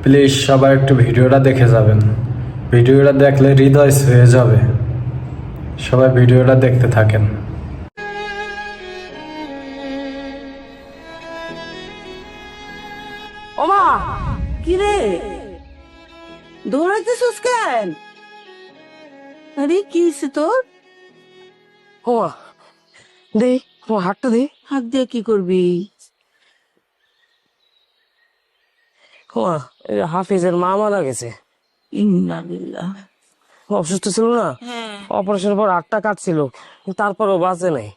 Please সবাই একটু ভিডিওটা দেখে যাবেন। ভিডিওটা দেখলে হৃদয় ছুঁয়ে যাবে। সবাই ভিডিওটা দেখতে থাকেন। ওমা কি রে দৌড়াইতেছিস কেন? আরে কি হয়েছে তোর? ওমা দে তোমার হাতটা দে। হাত দিয়ে কি করবি? ওমা এই যে হাফিজের মা মারা গেছে। ইন্নালিল্লাহ। অসুস্থ ছিল না, অপারেশনের পর 8টা কাটছিল, তারপরও বাঁচে নাই।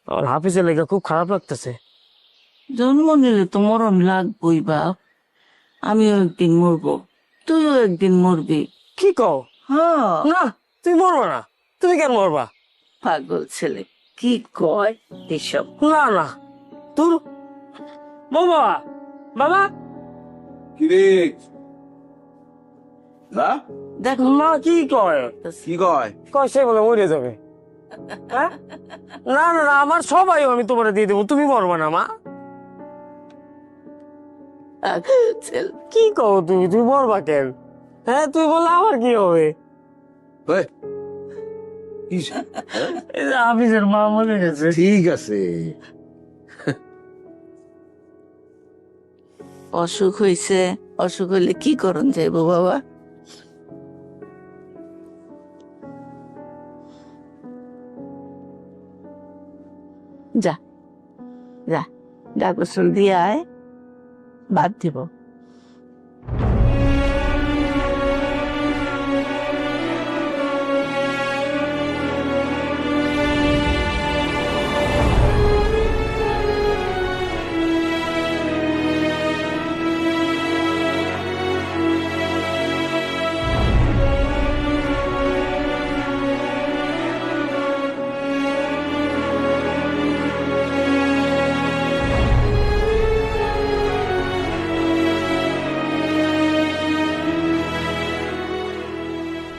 আমার হাফিজের লেগে খুব খারাপ লাগতেছে। জন্ম নিলে তো মরণ লাগবই বাপ। আমিও একদিন মরবো, তুইও একদিন মরবি। কি কও? হ্যাঁ, না তুই মরবা না। তুমি কেন মরবা? পাগল ছেলে কি কয় এসব? না না তোর বাবা বাবা কিরে দেখ মা কি কয়? কি কয়? কয় সে বলে মরে যাবে। হ্যাঁ? না না না আমার সবাই আমি তোমার দিয়ে দেবো, তুমি মরবা না মা। পাগল ছেলে। কি কও তুমি? তুমি মরবা কেন? হ্যাঁ তুই বললে আমার কি হবে? ওই, কিস- এই যে হাফিজের মা মরে গেছে। ঠিক আছে, অসুখ হইছে, অসুখ হইলে কি করন যাইবো বাবা? যা যা যা গোসল দিয়ে আয়, বাদ দিব।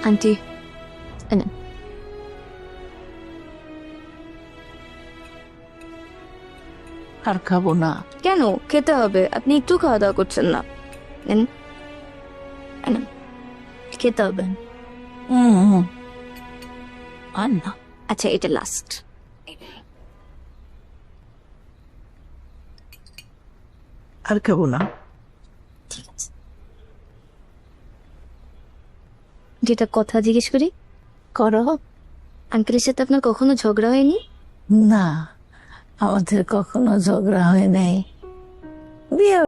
আন্টি এনে। আর খাবো না। কেন খেতে হবে? আপনি একটু খাওয়া দাওয়া করছেন না। নেন, নেন। খেতে হবে। হুম, আর না। আচ্ছা এটা লাস্ট। আর খাবো না। ঠিক আছে, যেটা কথা জিজ্ঞেস করি, করো আঙ্কেলের সাথে আপনার কখনো ঝগড়া হয়নি? না, আমাদের কখনো ঝগড়া হয় নাই। বিয়ে